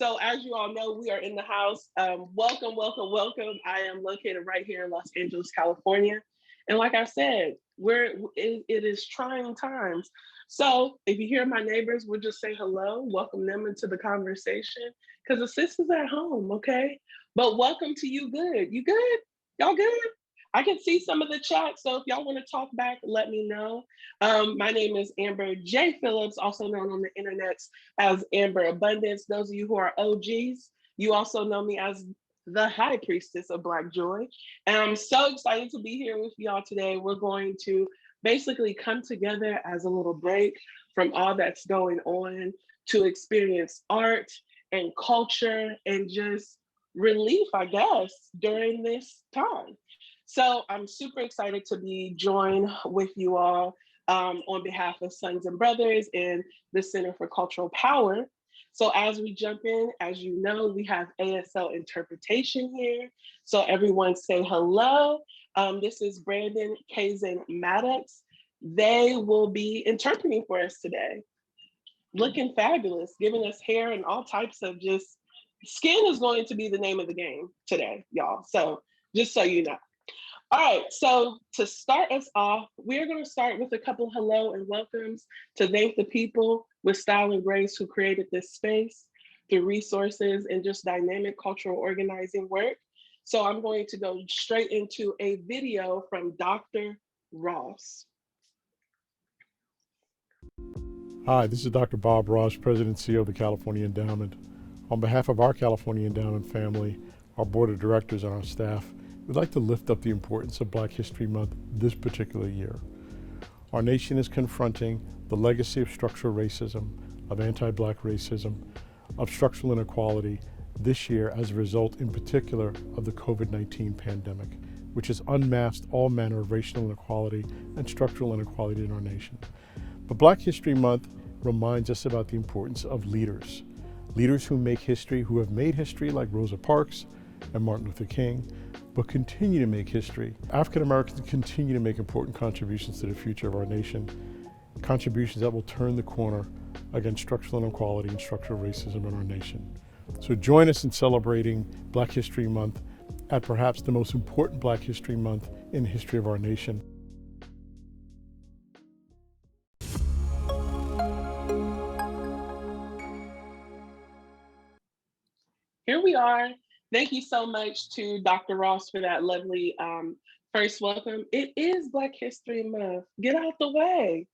So as you all know, we are in the house. Welcome, welcome, welcome. I am located right here in Los Angeles, California. And like I said, it is trying times. So if you hear my neighbors, we'll just say hello, welcome them into the conversation because the sister's at home, okay? But welcome to You Good. You good? Y'all good? I can see some of the chat, so if y'all want to talk back, let me know. My name is Amber J Phillips, also known on the internet as Amber Abundance. Those of you who are OGs, you also know me as the High Priestess of Black Joy. And I'm so excited to be here with y'all today. We're going to basically come together as a little break from all that's going on to experience art and culture and just relief, I guess, during this time. So I'm super excited to be joined with you all on behalf of Sons and Brothers and the Center for Cultural Power. So as we jump in, as you know, we have Asl Interpretation here. So everyone say hello. This is Brandon Kazen-Maddox. They will be interpreting for us today. Looking fabulous, giving us hair and all types of just, skin is going to be the name of the game today, y'all. So just so you know. All right, so to start us off, we're going to start with a couple hello and welcomes to thank the people with style and grace who created this space through resources and just dynamic cultural organizing work. So I'm going to go straight into a video from Dr. Ross. Hi, this is Dr. Bob Ross, President and CEO of the California Endowment. On behalf of our California Endowment family, our board of directors, and our staff, we'd like to lift up the importance of Black History Month this particular year. Our nation is confronting the legacy of structural racism, of anti-Black racism, of structural inequality this year as a result in particular of the COVID-19 pandemic, which has unmasked all manner of racial inequality and structural inequality in our nation. But Black History Month reminds us about the importance of leaders. Leaders who make history, who have made history like Rosa Parks and Martin Luther King, but continue to make history. African Americans continue to make important contributions to the future of our nation, contributions that will turn the corner against structural inequality and structural racism in our nation. So join us in celebrating Black History Month at perhaps the most important Black History Month in the history of our nation. Here we are. Thank you so much to Dr. Ross for that lovely first welcome. It is Black History Month. Get out the way.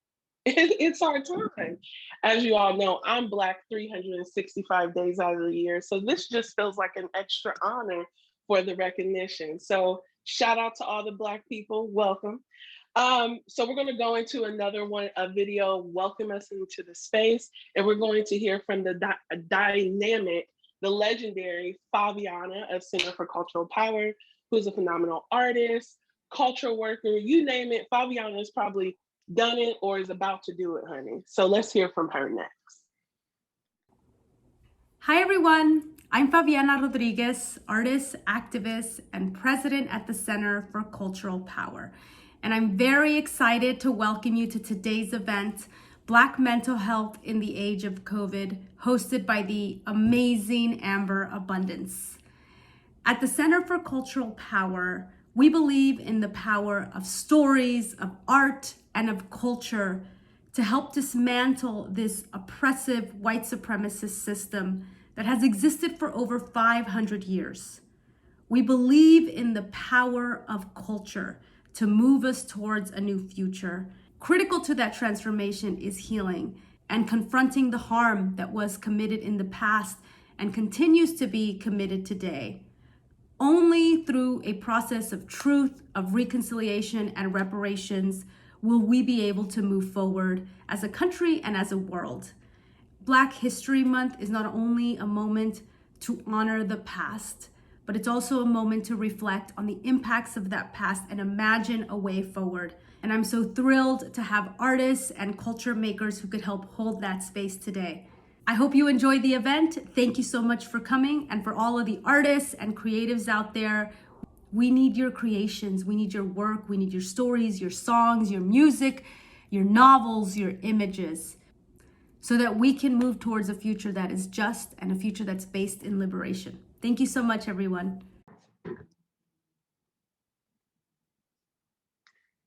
It's our time. As you all know, I'm Black 365 days out of the year. So this just feels like an extra honor for the recognition. So shout out to all the Black people, welcome. So we're gonna go into another one, a video, welcome us into the space. And we're going to hear from the dynamic, the legendary Faviana of Center for Cultural Power, who's a phenomenal artist, cultural worker, you name it. Faviana has probably done it or is about to do it, honey. So let's hear from her next. Hi, everyone. I'm Faviana Rodriguez, artist, activist, and president at the Center for Cultural Power. And I'm very excited to welcome you to today's event, Black Mental Health in the Age of COVID, hosted by the amazing Amber Abundance. At the Center for Cultural Power, we believe in the power of stories, of art, and of culture to help dismantle this oppressive white supremacist system that has existed for over 500 years. We believe in the power of culture to move us towards a new future. Critical to that transformation is healing and confronting the harm that was committed in the past and continues to be committed today. Only through a process of truth, of reconciliation, and reparations will we be able to move forward as a country and as a world. Black History Month is not only a moment to honor the past, but it's also a moment to reflect on the impacts of that past and imagine a way forward. And I'm so thrilled to have artists and culture makers who could help hold that space today. I hope you enjoyed the event. Thank you so much for coming. And for all of the artists and creatives out there, we need your creations. We need your work. We need your stories, your songs, your music, your novels, your images. so that we can move towards a future that is just and a future that's based in liberation. Thank you so much, everyone.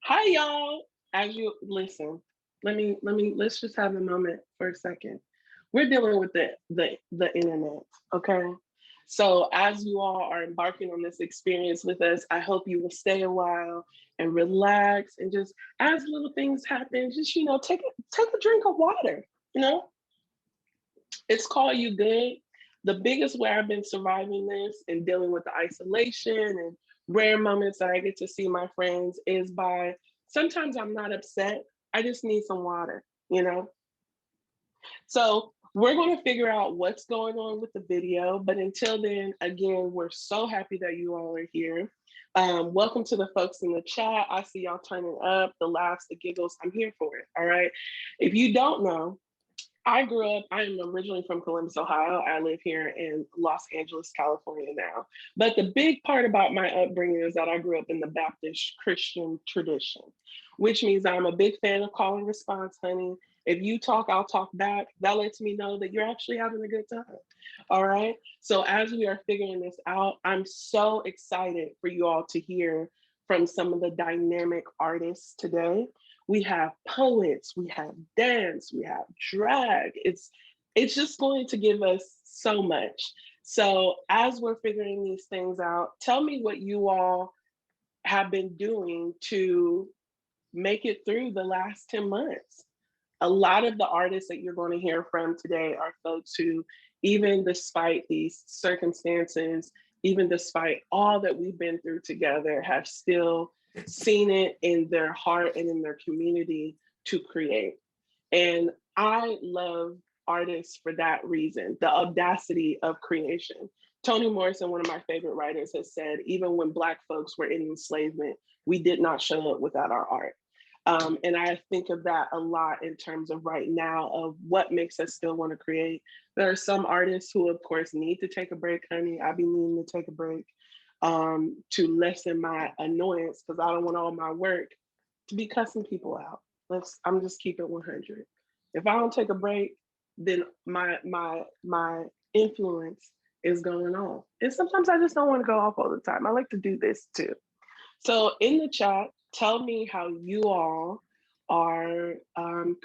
Hi, y'all. As you listen, let's just have a moment for a second. We're dealing with the internet, okay? So as you all are embarking on this experience with us, I hope you will stay a while and relax, and just as little things happen, just take a drink of water. It's called You Good. The biggest way I've been surviving this and dealing with the isolation and rare moments that I get to see my friends is by, sometimes I'm not upset, I just need some water, So we're going to figure out what's going on with the video, but until then, again, we're so happy that you all are here. Welcome to the folks in the chat. I see y'all turning up, the laughs, the giggles. I'm here for it, all right? If you don't know, I am originally from Columbus, Ohio. I live here in Los Angeles, California now. But the big part about my upbringing is that I grew up in the Baptist Christian tradition, which means I'm a big fan of call and response, honey. If you talk, I'll talk back. That lets me know that you're actually having a good time. All right. So as we are figuring this out, I'm so excited for you all to hear from some of the dynamic artists today. We have poets, we have dance, we have drag. It's just going to give us so much. So as we're figuring these things out, tell me what you all have been doing to make it through the last 10 months. A lot of the artists that you're going to hear from today are folks who, even despite these circumstances, even despite all that we've been through together, have still seen it in their heart and in their community to create. And I love artists for that reason, the audacity of creation. Toni Morrison, one of my favorite writers, has said, even when Black folks were in enslavement, we did not show up without our art. And I think of that a lot in terms of right now of what makes us still want to create. There are some artists who, of course, need to take a break, honey. I be needing to take a break to lessen my annoyance, because I don't want all my work to be cussing people out. I'm just keeping it 100. If I don't take a break, then my influence is going on. And sometimes I just don't want to go off all the time. I like to do this too. So in the chat, tell me how you all are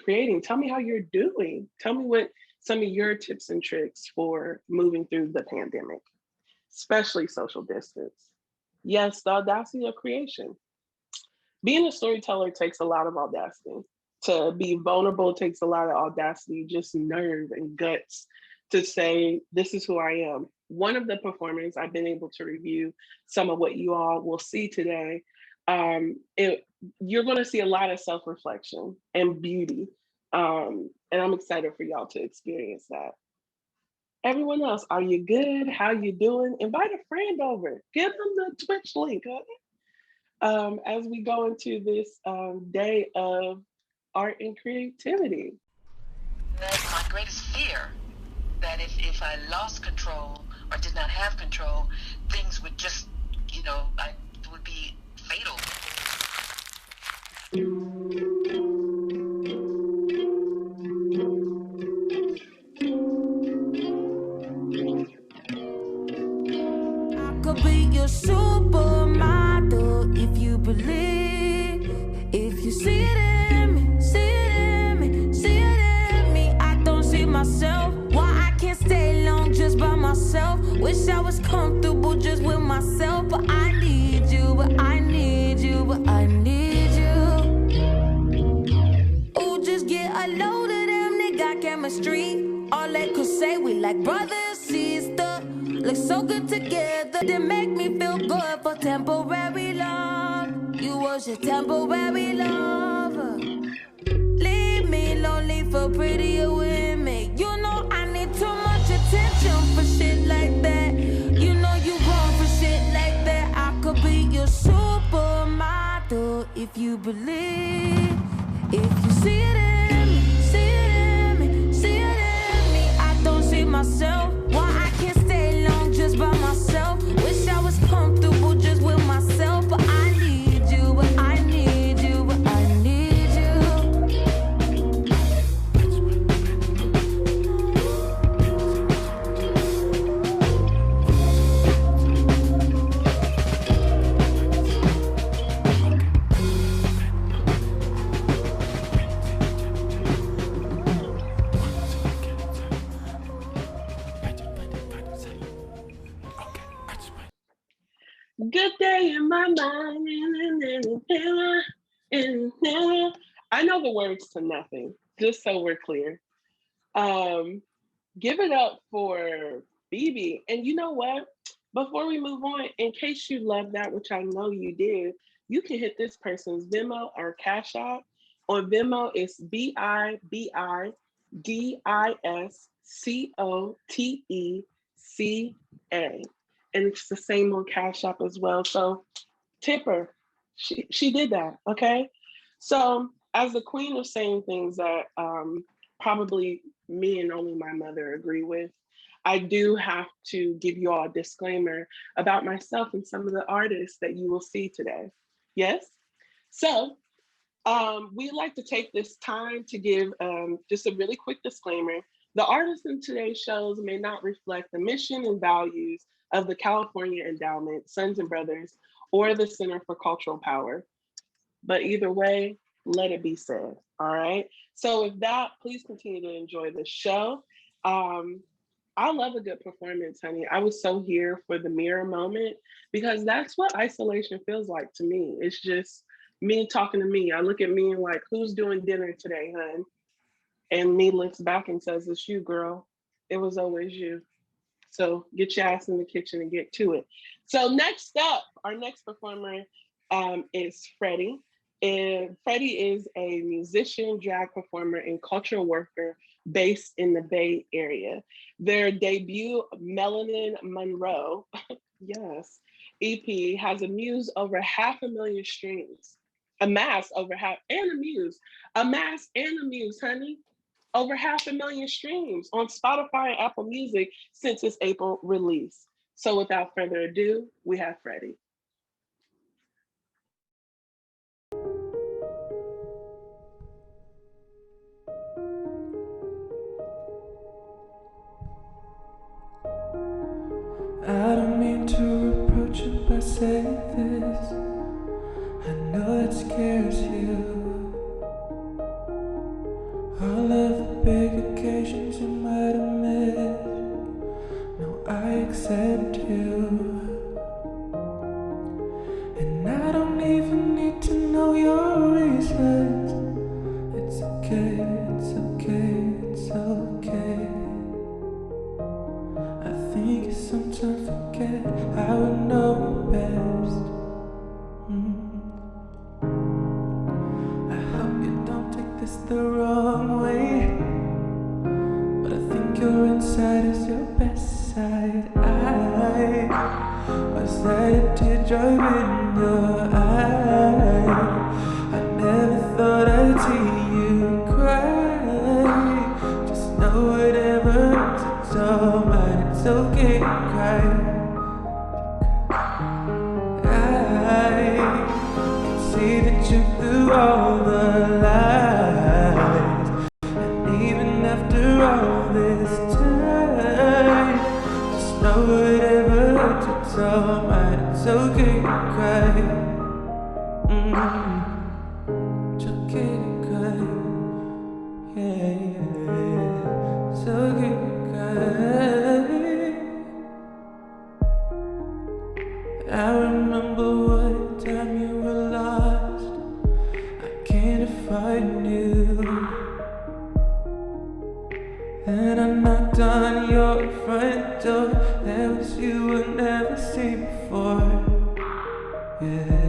creating. Tell me how you're doing. Tell me what some of your tips and tricks for moving through the pandemic, especially social distance. Yes, the audacity of creation. Being a storyteller takes a lot of audacity. To be vulnerable takes a lot of audacity, just nerve and guts to say, this is who I am. One of the performers, I've been able to review some of what you all will see today. You're going to see a lot of self-reflection and beauty. And I'm excited for y'all to experience that. Everyone else, are you good? How you doing? Invite a friend over. Give them the Twitch link, okay? As we go into this day of art and creativity. That's my greatest fear, that if I lost control or did not have control, things would just, it would be fatal. Could be your supermodel if you believe. If you see it in me, see it in me, see it in me. I don't see myself. Why I can't stay long just by myself. Wish I was comfortable just with myself. But I need you, but I need you, but I need you. Oh, just get a load of them, they got chemistry. All they could say, we like brother, sister. Look so good together, they make me feel good for temporary love. You was your temporary lover. Leave me lonely for prettier women. You know I need too much attention for shit like that. You know you wrong for shit like that. I could be your supermodel if you believe. If you see it in me, see it in me, see it in me. I don't see myself. Why I can't stay long just by myself. Wish I was comfortable just with myself. But I need you, but I need you, but I need you. in my mind. I know the words to nothing, just so we're clear. Give it up for Bibi. And you know what? Before we move on, in case you love that, which I know you did, you can hit this person's Venmo or Cash App. On Venmo, it's BIBIDISCOTECA. And it's the same on Cash App as well. So tip her. She did that, okay? So as the queen of saying things that probably me and only my mother agree with, I do have to give you all a disclaimer about myself and some of the artists that you will see today. Yes? So we'd like to take this time to give just a really quick disclaimer. The artists in today's shows may not reflect the mission and values of the California Endowment, Sons and Brothers, or the Center for Cultural Power. But either way, let it be said, all right? So with that, please continue to enjoy the show. I love a good performance, honey. I was so here for the mirror moment because that's what isolation feels like to me. It's just me talking to me. I look at me and like, who's doing dinner today, hun? And me looks back and says, it's you, girl. It was always you. So get your ass in the kitchen and get to it. So next up, our next performer is FREDDIE. And FREDDIE is a musician, drag performer, and cultural worker based in the Bay Area. Their debut, Melanin Monroe, yes, EP has amassed over 500,000 streams. Amassed over half, and amassed and amused, honey. Over 500,000 streams on Spotify and Apple Music since its April release. So without further ado, we have FREDDIE. I don't mean to reproach you by saying this. I know it scares you. All of the big occasions you might have missed. No, I accept you. And I don't even need to know your reasons. It's okay, it's okay, it's okay. I think you sometimes forget I would know best. I hope you don't take this the wrong way, but I think your inside is your best side. Was that a teardrop in your eye? I never thought I'd see you cry. Just know whatever, it's all mine, it's okay to cry. See the truth through all the lies, and even after all this time, just know whatever, it's all mine, it's okay to cry. It's okay to cry, yeah, it's okay to cry. I remember one time you were lost, I can't find you. Then I knocked on your front door, there was you I'd never seen before. Yeah.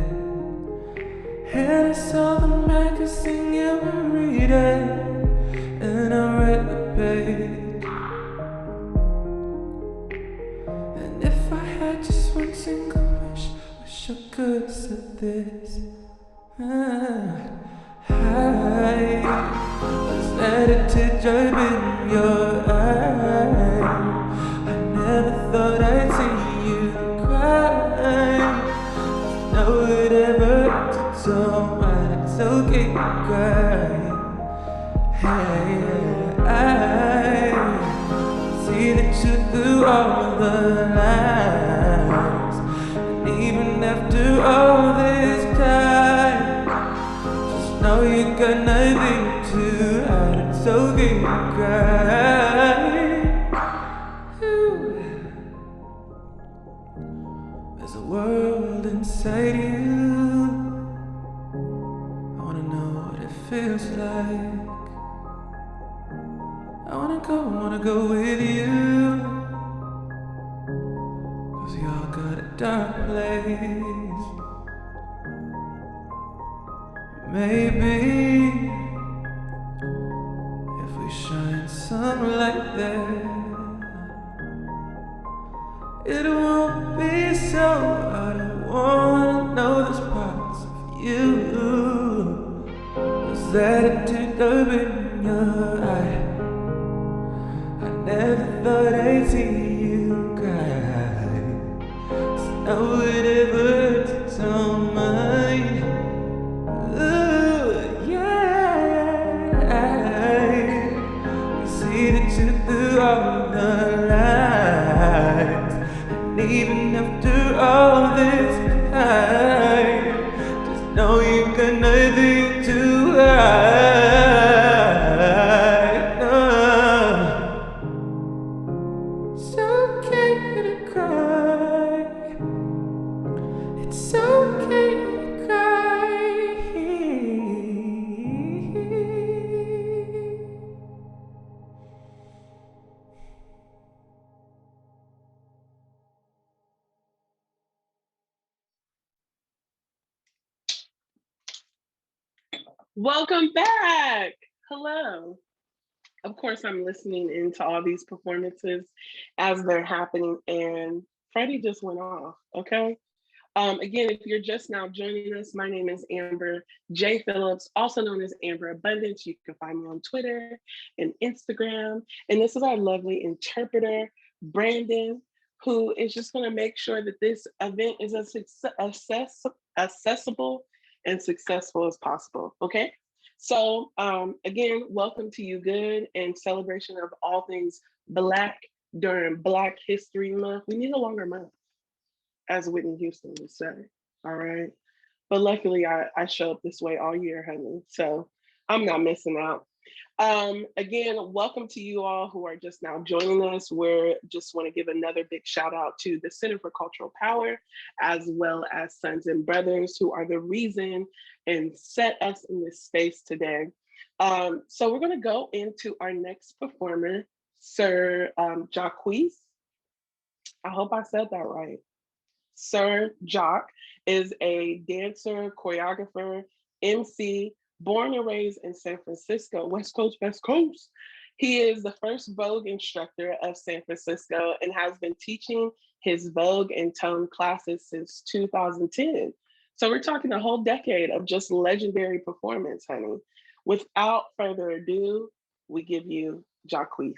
And I saw the magazine you were reading, and I read the page. And if I had just one single wish I could have said this. Was that a teardrop in your eye? I never thought I'd see you cry. Now whatever, it's all mine, it's okay to cry. Hey, I see the truth through all the lies, and even after all this time, just know you got nothing to hide, it's okay to cry. There's a world inside say to you. I wanna know what it feels like. I wanna go with you. 'Cause y'all got a dark place. Maybe if we shine some light there, it won't be so hard. I wanna know there's parts of you. Was that a teardrop in your eye? I never thought I'd see you cry. So now it hurts so much. Ooh, yeah. We see the truth through all the lies. And even after all this time, just know you got nothing to hide. Welcome back. Hello. Of course, I'm listening into all these performances as they're happening, and Freddie just went off. Okay. Again, if you're just now joining us, my name is Amber J Phillips, also known as Amber Abundance. You can find me on Twitter and Instagram. And this is our lovely interpreter, Brandon, who is just going to make sure that this event is as accessible and successful as possible. Okay. So again, welcome to You Good and celebration of all things Black during Black History Month. We need a longer month, as Whitney Houston would say. All right. But luckily I show up this way all year, honey. So I'm not missing out. Again, welcome to you all who are just now joining us. We just want to give another big shout out to the Center for Cultural Power, as well as Sons and Brothers, who are the reason and set us in this space today. So we're going to go into our next performer, SirJoq. I hope I said that right. SirJoq is a dancer, choreographer, MC, born and raised in San Francisco, West Coast, West Coast. He is the first Vogue instructor of San Francisco and has been teaching his Vogue and tone classes since 2010. So we're talking a whole decade of just legendary performance, honey. Without further ado, we give you JoQ.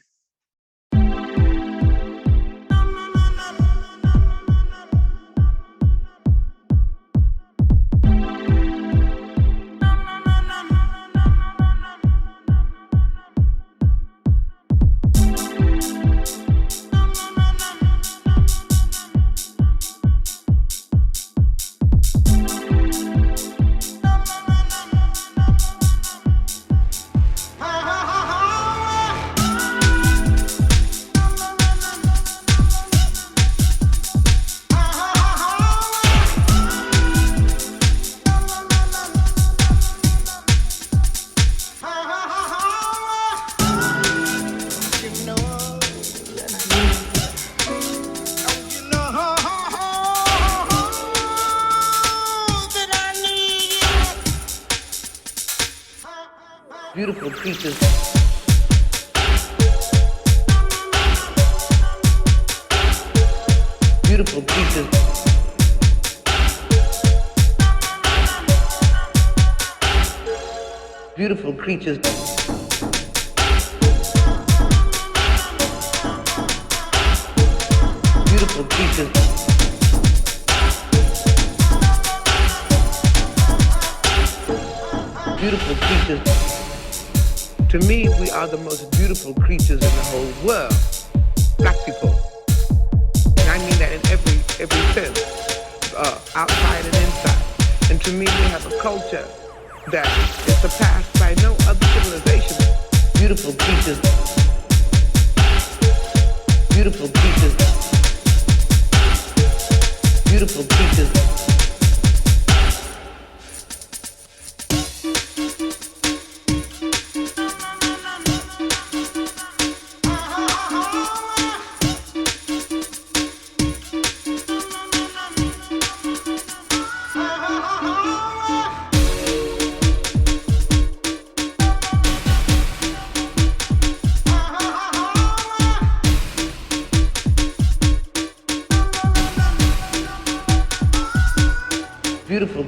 Beautiful creatures. Beautiful creatures. Beautiful creatures. Beautiful creatures. Beautiful creatures. To me, we are the most beautiful creatures in the whole world. Black people. And I mean that in every sense, outside and inside. And to me, we have a culture that is surpassed by no other civilization. Beautiful creatures. Beautiful creatures. Beautiful creatures.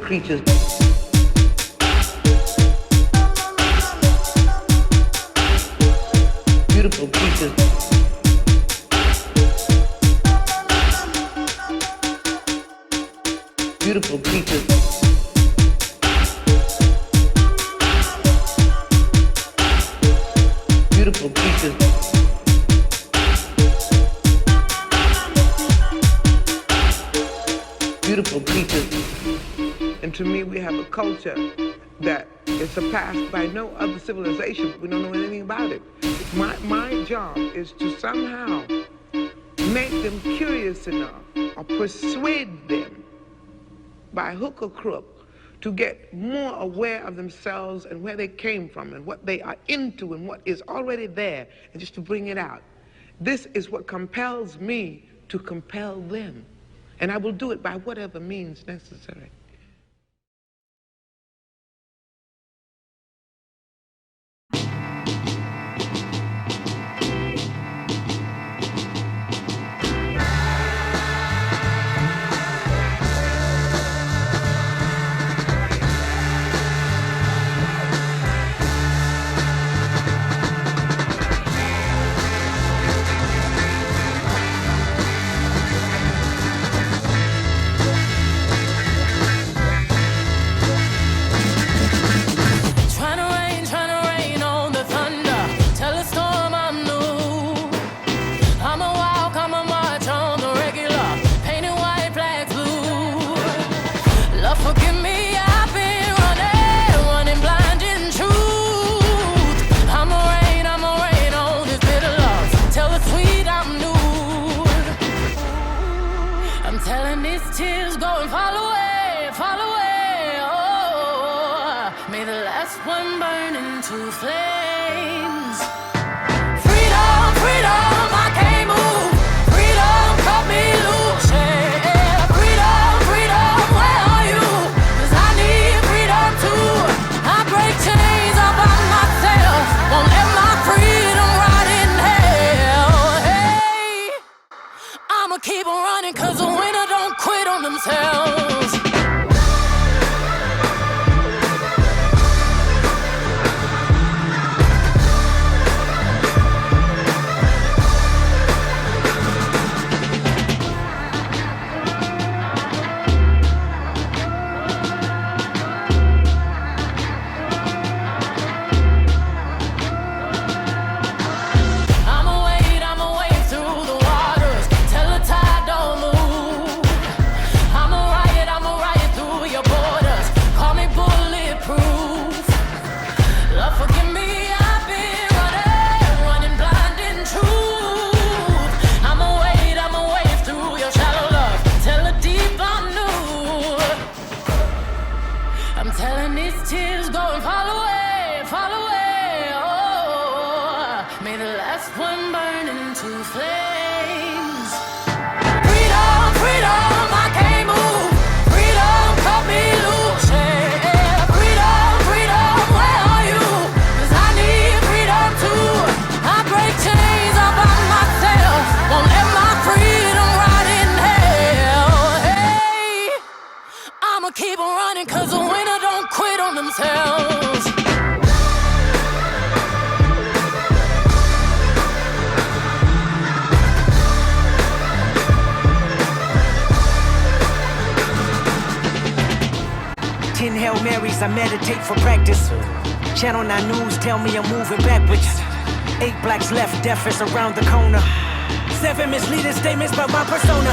creatures. Beautiful creatures. Beautiful creatures. Beautiful creatures. Beautiful creatures. And to me, we have a culture that is surpassed by no other civilization. We don't know anything about it. My job is to somehow make them curious enough or persuade them by hook or crook to get more aware of themselves and where they came from and what they are into and what is already there, and just to bring it out. This is what compels me to compel them. And I will do it by whatever means necessary. I meditate for practice. Channel 9 News tell me I'm moving backwards. 8 blacks left, death is around the corner. 7 misleading statements about my persona.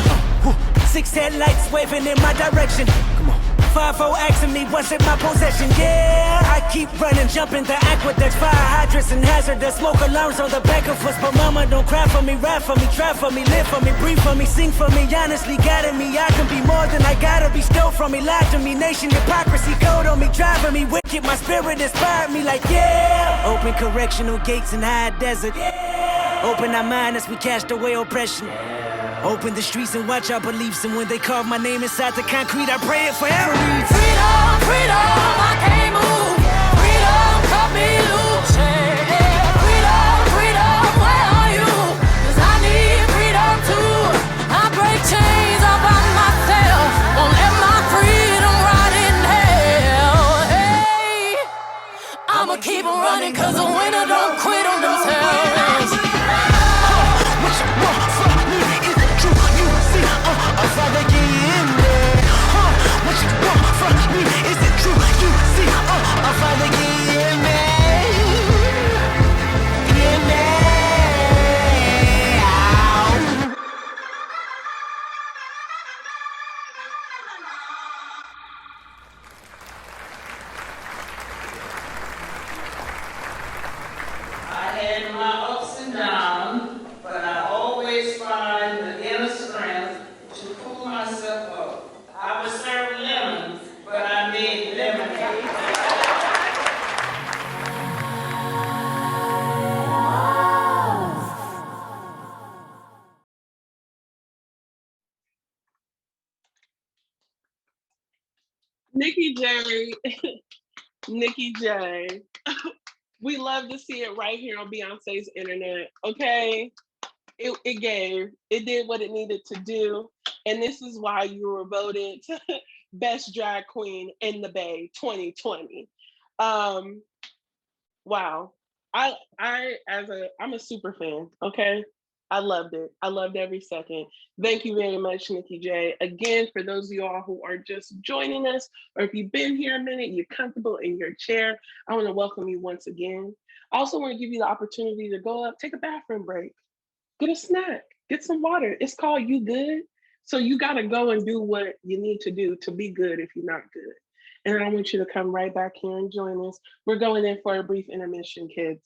6 headlights waving in my direction. Come on. 5-0 asking me what's in my possession. Yeah, I keep running, jumping the aqueducts, fire hydrants and hazardous smoke alarms on the back of us. But mama, don't cry for me, ride for me, try for me, live for me, breathe for me, sing for me. Honestly, guiding me, I can be more than I gotta be. Stole from me, lied to me, nation hypocrisy, code on me, driving me wicked. My spirit inspired me like yeah. Open correctional gates in high desert. Yeah. Open our mind as we cast away oppression. Open the streets and watch our beliefs. And when they carve my name inside the concrete, I pray it forever. Freedom, freedom, I can't move. Freedom, cut me loose. Freedom, freedom, where are you? 'Cause I need freedom too. I break chains all by myself. Won't let my freedom rot in hell. on running, cause a winner don't quit on themselves. What you want from me? Is it true? You see, I'm trying to get in there. What you want from me? Is it true? You see, I'm trying to get in there. In there. I had my ups and downs, but I always find the inner strength to pull myself up. I was served lemons, but I made lemonade. Nicki J, Nicki J. We love to see it right here on Beyonce's internet, okay? It did what it needed to do. And this is why you were voted Best Drag Queen in the Bay 2020. Wow. I'm a super fan, okay? I loved it. I loved every second. Thank you very much, Nicki J. Again, for those of y'all who are just joining us, or if you've been here a minute, you're comfortable in your chair, I want to welcome you once again. I also want to give you the opportunity to go up, take a bathroom break, get a snack, get some water. It's called You Good. So you got to go and do what you need to do to be good if you're not good. And I want you to come right back here and join us. We're going in for a brief intermission, kids.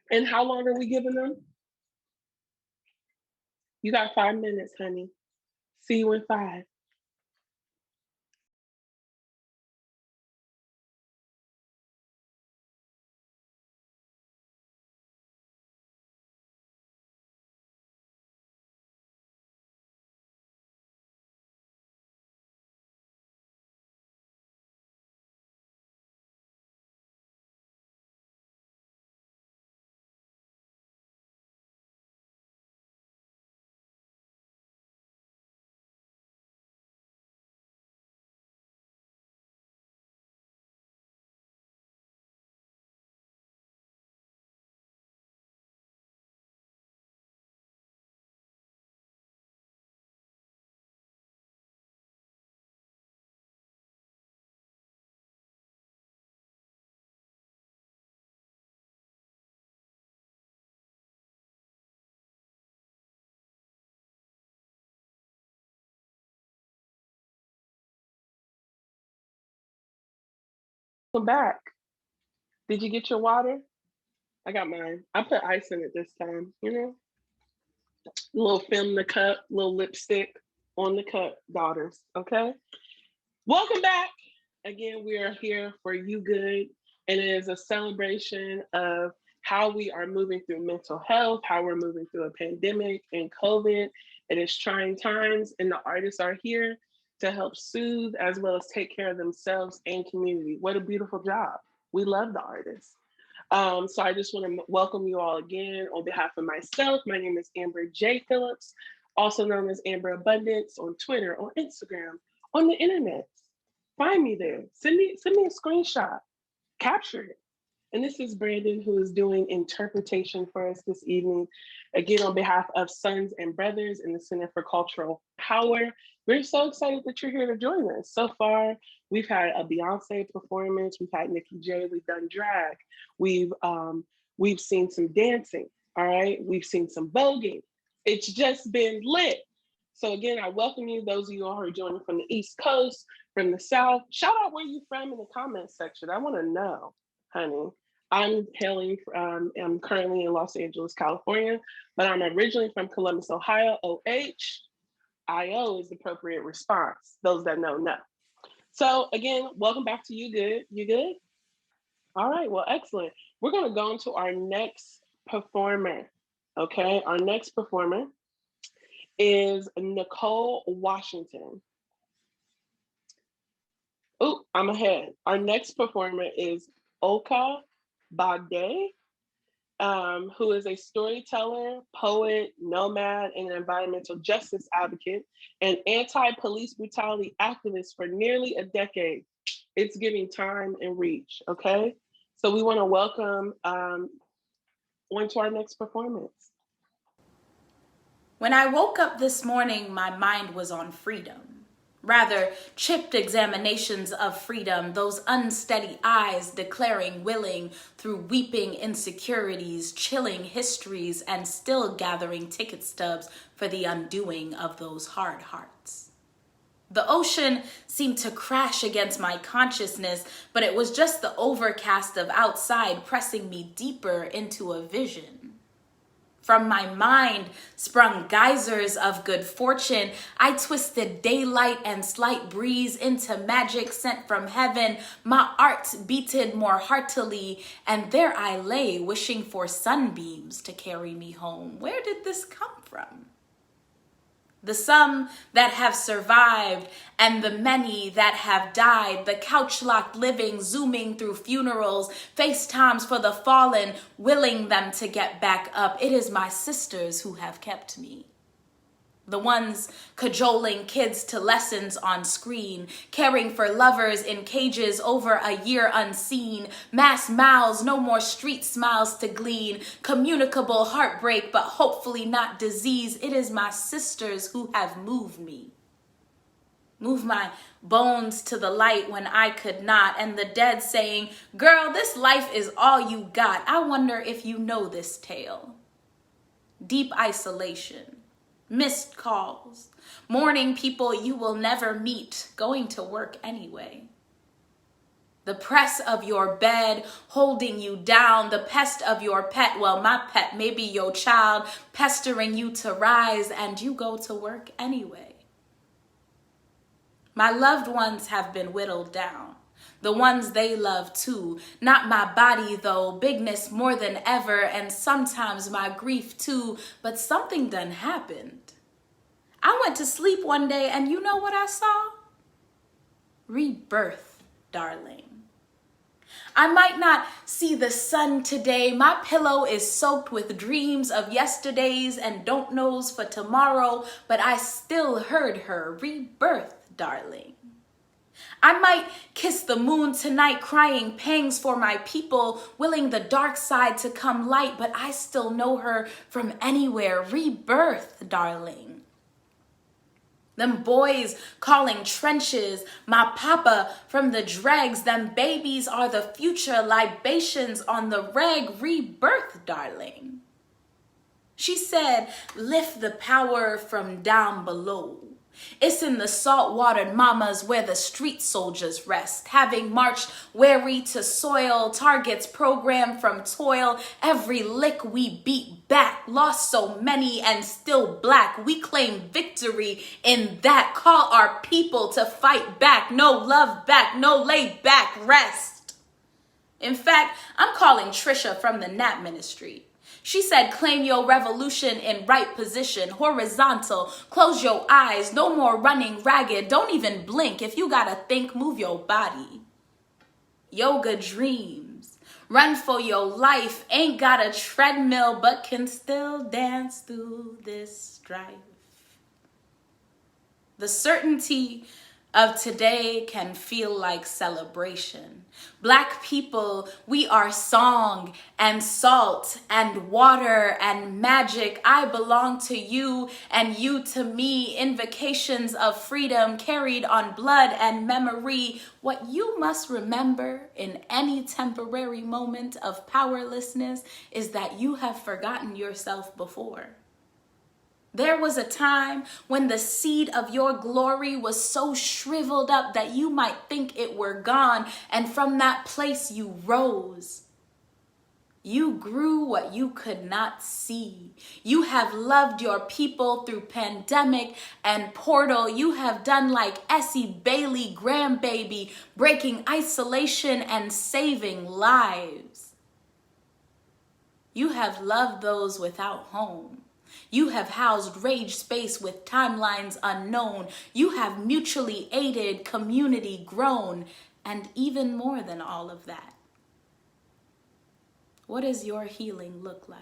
And how long are we giving them? You got 5 minutes, honey. See you in 5. Welcome back. Did you get your water? I got mine. I put ice in it this time, you know? A little film in the cup, little lipstick on the cup, daughters, okay? Welcome back. Again, we are here for You Good, and it is a celebration of how we are moving through mental health, how we're moving through a pandemic and COVID. It is trying times, and the artists are here to help soothe as well as take care of themselves and community. What a beautiful job. We love the artists. So I just want to welcome you all again on behalf of myself. My name is Amber J Phillips, also known as Amber Abundance on Twitter, on Instagram, on the internet. Find me there. Send me a screenshot. Capture it. And this is Brandon, who is doing interpretation for us this evening. Again, on behalf of Sons and Brothers in the Center for Cultural Power, we're so excited that you're here to join us. So far, we've had a Beyonce performance, we've had Nicki J, we've done drag, we've seen some dancing, all right? We've seen some voguing. It's just been lit. So again, I welcome you, those of you all who are joining from the East Coast, from the South. Shout out where you from in the comments section. I wanna know, honey. I'm currently in Los Angeles, California, but I'm originally from Columbus, Ohio, OH. IO is the appropriate response. Those that know. So again, welcome back to You Good. You good? All right, well, excellent. We're gonna go into our next performer, okay? Our next performer is Nichole Washington. Oh, I'm ahead. Our next performer is Olka Baldeh, who is a storyteller, poet, nomad, and an environmental justice advocate, and anti-police brutality activist for nearly a decade. It's giving time and reach, okay? So we want to welcome on to our next performance. When I woke up this morning, my mind was on freedom. Rather, chipped examinations of freedom, those unsteady eyes declaring willing through weeping insecurities, chilling histories, and still gathering ticket stubs for the undoing of those hard hearts. The ocean seemed to crash against my consciousness, but it was just the overcast of outside pressing me deeper into a vision. From my mind sprung geysers of good fortune. I twisted daylight and slight breeze into magic sent from heaven. My art beated more heartily, and there I lay wishing for sunbeams to carry me home. Where did this come from? The some that have survived and the many that have died, the couch-locked living zooming through funerals, FaceTimes for the fallen, willing them to get back up. It is my sisters who have kept me. The ones cajoling kids to lessons on screen, caring for lovers in cages over a year unseen, mass mouths, no more street smiles to glean, communicable heartbreak, but hopefully not disease. It is my sisters who have moved me. Move my bones to the light when I could not, and the dead saying, girl, this life is all you got. I wonder if you know this tale. Deep isolation. Missed calls, mourning people you will never meet, going to work anyway. The press of your bed holding you down, the pest of your pet, well, my pet, maybe your child, pestering you to rise, and you go to work anyway. My loved ones have been whittled down. The ones they love too. Not my body though, bigness more than ever, and sometimes my grief too, but something done happened. I went to sleep one day and you know what I saw? Rebirth, darling. I might not see the sun today. My pillow is soaked with dreams of yesterdays and don't knows for tomorrow, but I still heard her. Rebirth, darling. I might kiss the moon tonight, crying pangs for my people, willing the dark side to come light, but I still know her from anywhere. Rebirth, darling. Them boys calling trenches, my papa from the dregs, them babies are the future libations on the reg. Rebirth, darling. She said, lift the power from down below. It's in the salt-watered mamas where the street soldiers rest, having marched weary to soil, targets programmed from toil. Every lick we beat back, lost so many and still black. We claim victory in that, call our people to fight back. No love back, no lay back rest. In fact, I'm calling Trisha from the NAP ministry. She said, claim your revolution in right position, horizontal, close your eyes, no more running ragged, don't even blink. If you gotta think, move your body. Yoga dreams, run for your life, ain't got a treadmill, but can still dance through this strife. The certainty of today can feel like celebration. Black people, we are song and salt and water and magic. I belong to you and you to me. Invocations of freedom carried on blood and memory. What you must remember in any temporary moment of powerlessness is that you have forgotten yourself before. There was a time when the seed of your glory was so shriveled up that you might think it were gone, and from that place you rose. You grew what you could not see. You have loved your people through pandemic and portal. You have done like Essie Bailey, grandbaby, breaking isolation and saving lives. You have loved those without home. You have housed rage space with timelines unknown. You have mutually aided, community grown, and even more than all of that. What does your healing look like?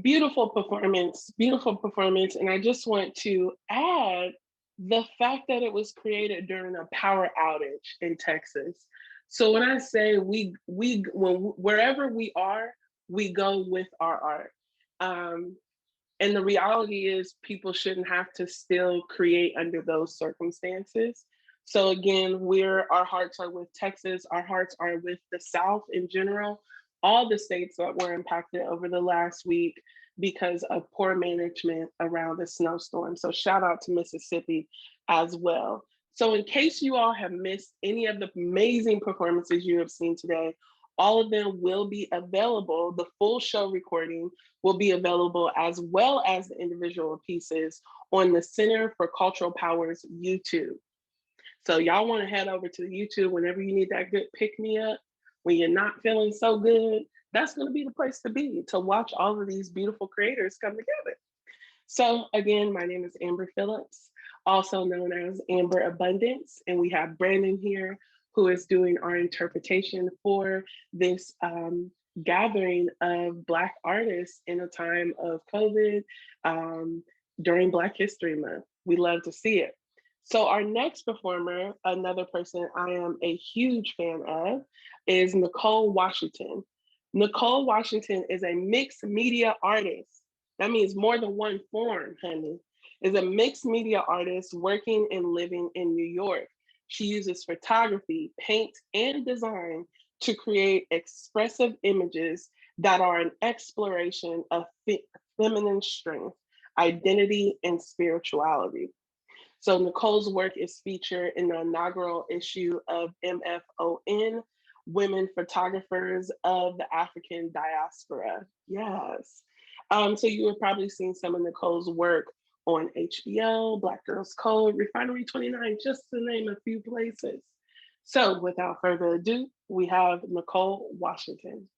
Beautiful performance, beautiful performance. And I just want to add the fact that it was created during a power outage in Texas. So when I say wherever we are, we go with our art. And the reality is people shouldn't have to still create under those circumstances. So again, our hearts are with Texas, our hearts are with the South in general, all the states that were impacted over the last week because of poor management around the snowstorm. So shout out to Mississippi as well. So in case you all have missed any of the amazing performances you have seen today, all of them will be available. The full show recording will be available as well as the individual pieces on the Center for Cultural Power's YouTube. So y'all want to head over to the YouTube whenever you need that good pick-me-up, when you're not feeling so good, that's going to be the place to be, to watch all of these beautiful creators come together. So again, my name is Amber Phillips, also known as Amber Abundance, and we have Brandon here who is doing our interpretation for this gathering of Black artists in a time of COVID during Black History Month. We love to see it. So our next performer, another person I am a huge fan of, is Nichole Washington. Nichole Washington is a mixed media artist. That means more than one form, honey. Is a mixed media artist working and living in New York. She uses photography, paint, and design to create expressive images that are an exploration of feminine strength, identity, and spirituality. So Nichole's work is featured in the inaugural issue of MFON, Women Photographers of the African Diaspora. Yes. So you have probably seen some of Nichole's work on HBO, Black Girls Code, Refinery 29, just to name a few places. So without further ado, we have Nichole Washington.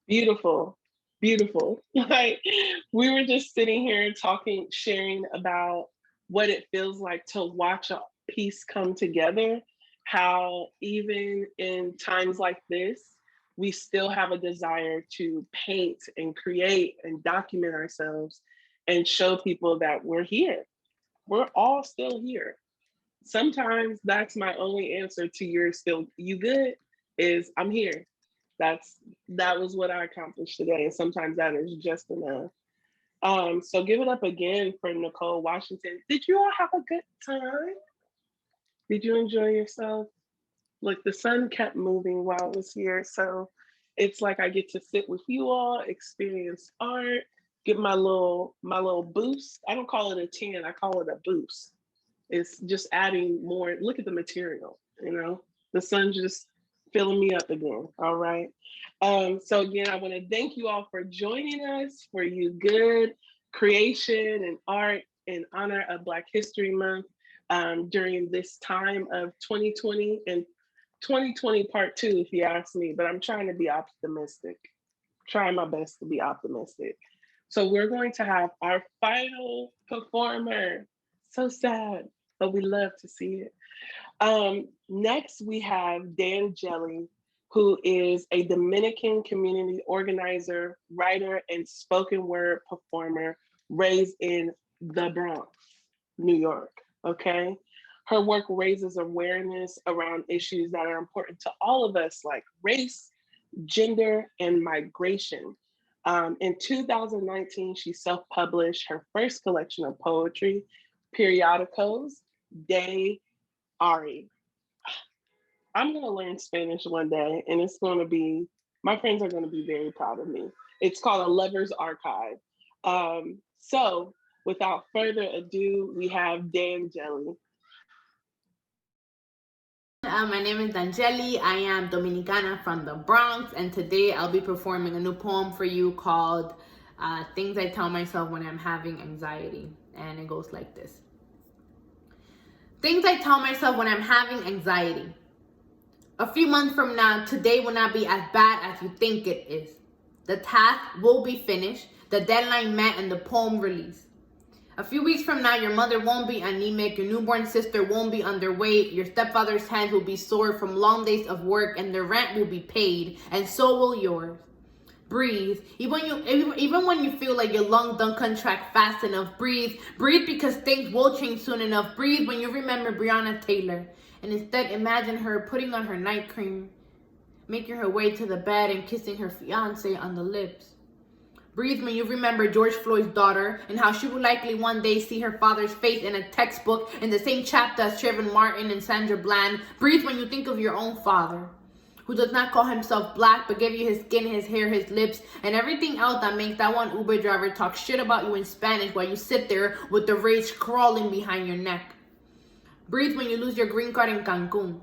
Beautiful, beautiful. Like we were just sitting here talking, sharing about what it feels like to watch a piece come together, how even in times like this, we still have a desire to paint and create and document ourselves and show people that we're here. We're all still here. Sometimes that's my only answer to "you're still you good" is "I'm here." That was what I accomplished today, and sometimes that is just enough. So give it up again for Nichole Washington. Did you all have a good time? Did you enjoy yourself? Look, the sun kept moving while I was here, so it's like I get to sit with you all, experience art, get my little boost. I don't call it a 10, I call it a boost. It's just adding more. Look at the material, the sun just filling me up again. All right. So again, I want to thank you all for joining us for You Good creation and art in honor of Black History Month during this time of 2020 and 2020 part 2, if you ask me, but I'm trying to be optimistic, trying my best to be optimistic. So we're going to have our final performer. So sad, but we love to see it. Next, we have Danyeli, who is a Dominican community organizer, writer, and spoken word performer raised in the Bronx, New York, okay? Her work raises awareness around issues that are important to all of us, like race, gender, and migration. In 2019, she self-published her first collection of poetry, periodicals, De Ari. I'm gonna learn Spanish one day, and it's gonna be, my friends are gonna be very proud of me. It's called A Lover's Archive. So without further ado, we have Danyeli. My name is Danyeli. I am Dominicana from the Bronx, and today I'll be performing a new poem for you called Things I Tell Myself When I'm Having Anxiety. And it goes like this. Things I tell myself when I'm having anxiety. A few months from now, today will not be as bad as you think it is. The task will be finished, the deadline met, and the poem released. A few weeks from now, your mother won't be anemic, your newborn sister won't be underweight, your stepfather's hands will be sore from long days of work, and the rent will be paid, and so will yours. Breathe. Even when you feel like your lungs don't contract fast enough, breathe. Breathe because things will change soon enough. Breathe when you remember Breonna Taylor, and instead imagine her putting on her night cream, making her way to the bed and kissing her fiance on the lips. Breathe when you remember George Floyd's daughter and how she will likely one day see her father's face in a textbook in the same chapter as Trayvon Martin and Sandra Bland. Breathe when you think of your own father, who does not call himself black but gave you his skin, his hair, his lips, and everything else that makes that one Uber driver talk shit about you in Spanish while you sit there with the rage crawling behind your neck. Breathe when you lose your green card in Cancun.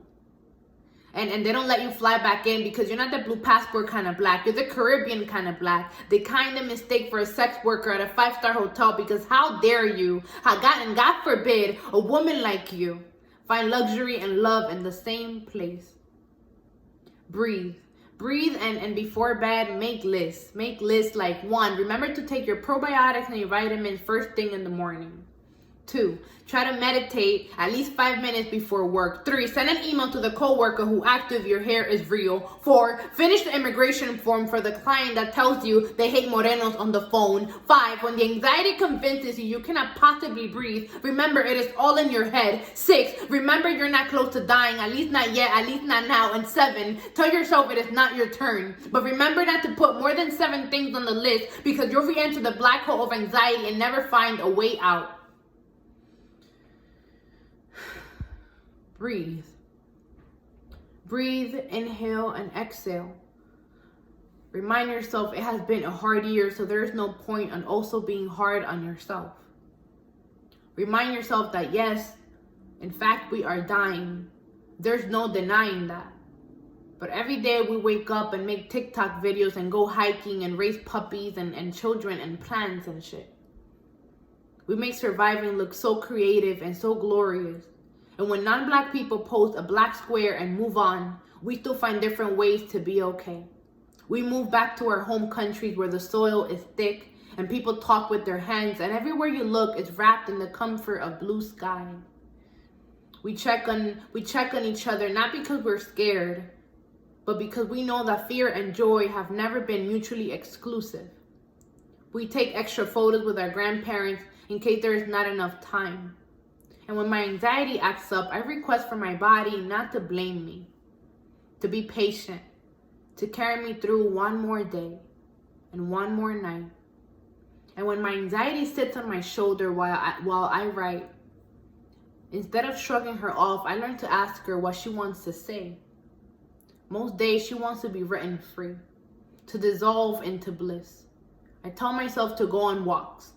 And they don't let you fly back in because you're not the blue passport kind of black. You're the Caribbean kind of black. The kind of mistake for a sex worker at a 5-star hotel because how dare you, and God forbid, a woman like you find luxury and love in the same place. Breathe. Breathe and before bed, make lists. Make lists like 1, remember to take your probiotics and your vitamins first thing in the morning. 2, try to meditate at least 5 minutes before work. 3, send an email to the coworker who asked if your hair is real. 4, finish the immigration form for the client that tells you they hate morenos on the phone. 5, when the anxiety convinces you cannot possibly breathe, remember it is all in your head. 6, remember you're not close to dying, at least not yet, at least not now. And 7, tell yourself it is not your turn. But remember not to put more than 7 things on the list because you'll re-enter the black hole of anxiety and never find a way out. Breathe. Breathe, inhale, and exhale. Remind yourself it has been a hard year, so there is no point on also being hard on yourself. Remind yourself that yes, in fact, we are dying. There's no denying that. But every day we wake up and make TikTok videos and go hiking and raise puppies and children and plants and shit. We make surviving look so creative and so glorious. And when non-black people post a black square and move on, we still find different ways to be okay. We move back to our home countries where the soil is thick and people talk with their hands, and everywhere you look is wrapped in the comfort of blue sky. We check on each other, not because we're scared, but because we know that fear and joy have never been mutually exclusive. We take extra photos with our grandparents in case there is not enough time. And when my anxiety acts up, I request for my body not to blame me, to be patient, to carry me through one more day and one more night. And when my anxiety sits on my shoulder while I write, instead of shrugging her off, I learn to ask her what she wants to say. Most days she wants to be written free, to dissolve into bliss. I tell myself to go on walks.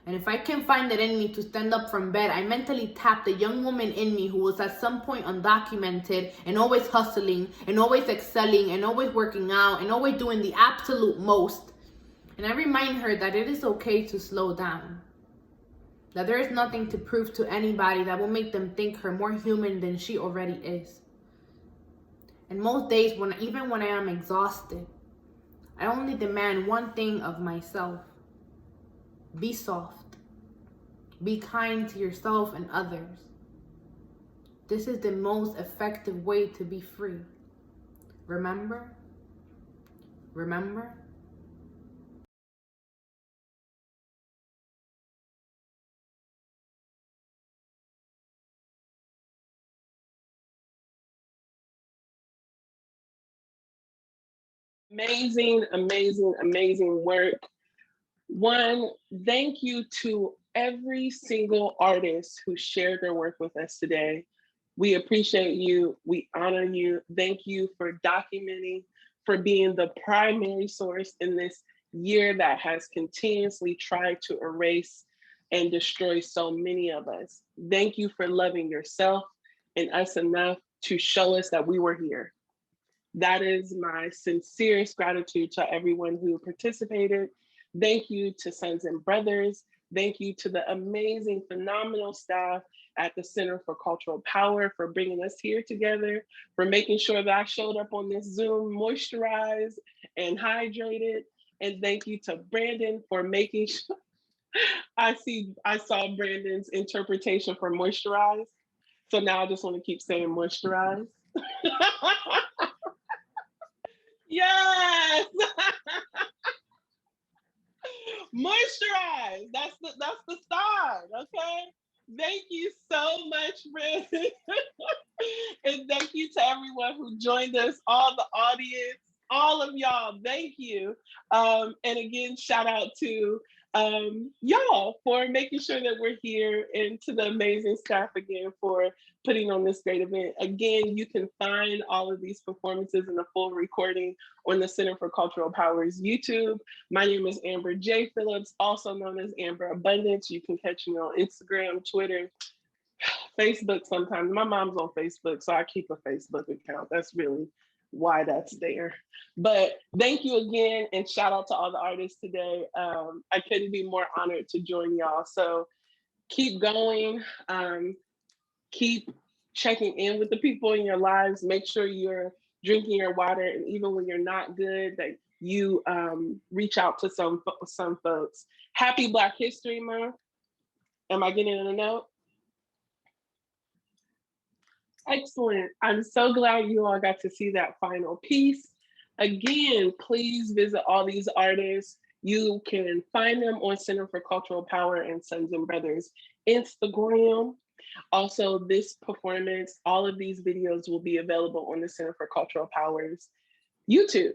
And if I can find it in me to stand up from bed, I mentally tap the young woman in me who was at some point undocumented and always hustling and always excelling and always working out and always doing the absolute most. And I remind her that it is okay to slow down. That there is nothing to prove to anybody that will make them think her more human than she already is. And most days, even when I am exhausted, I only demand one thing of myself. Be soft. Be kind to yourself and others. This is the most effective way to be free. Remember? Remember? Amazing, amazing, amazing work. One, thank you to every single artist who shared their work with us today. We appreciate you. We honor you. Thank you for documenting, for being the primary source in this year that has continuously tried to erase and destroy so many of us. Thank you for loving yourself and us enough to show us that we were here. That is my sincerest gratitude to everyone who participated. Thank you to Sons and Brothers. Thank you to the amazing, phenomenal staff at the Center for Cultural Power for bringing us here together, for making sure that I showed up on this Zoom moisturized and hydrated. And thank you to Brandon for making sure, I saw Brandon's interpretation for moisturized. So now I just want to keep saying moisturized. Yes. Moisturize. That's the start. Okay. Thank you so much, Brandon. And thank you to everyone who joined us, all the audience, all of y'all. Thank you. And again, shout out to y'all for making sure that we're here, and to the amazing staff again for putting on this great event. Again, you can find all of these performances in the full recording on the Center for Cultural Power's YouTube. My name is Amber J Phillips, also known as Amber Abundance. You can catch me on Instagram, Twitter, Facebook sometimes. My mom's on Facebook, so I keep a Facebook account. That's really why that's there. But thank you again, and shout out to all the artists today. I couldn't be more honored to join y'all. So keep going. Keep checking in with the people in your lives. Make sure you're drinking your water, and even when you're not good, that you reach out to some folks. Happy Black History Month. Am I getting in a note? Excellent. I'm so glad you all got to see that final piece. Again, please visit all these artists. You can find them on Center for Cultural Power and Sons and Brothers Instagram. Also, this performance, all of these videos will be available on the Center for Cultural Power's YouTube.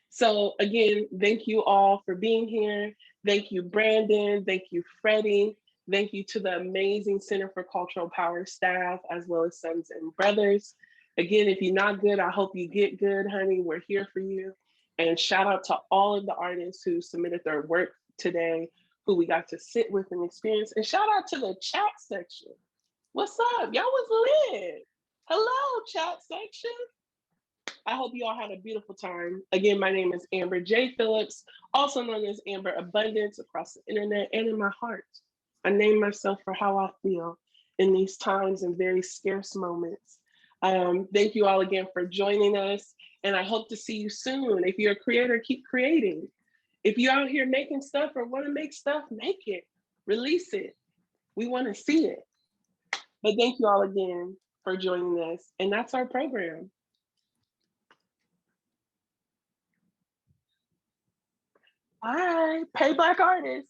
So again, thank you all for being here. Thank you, Brandon. Thank you, Freddie. Thank you to the amazing Center for Cultural Power staff, as well as Sons and Brothers. Again, if you're not good, I hope you get good, honey. We're here for you. And shout out to all of the artists who submitted their work today, who we got to sit with and experience. And shout out to the chat section. What's up? Y'all was lit. Hello, chat section. I hope you all had a beautiful time. Again, my name is Amber J Phillips, also known as Amber Abundance across the internet and in my heart. I name myself for how I feel in these times and very scarce moments. Thank you all again for joining us. And I hope to see you soon. If you're a creator, keep creating. If you're out here making stuff or want to make stuff, make it, release it. We want to see it. But thank you all again for joining us. And that's our program. Bye. Pay Black artists.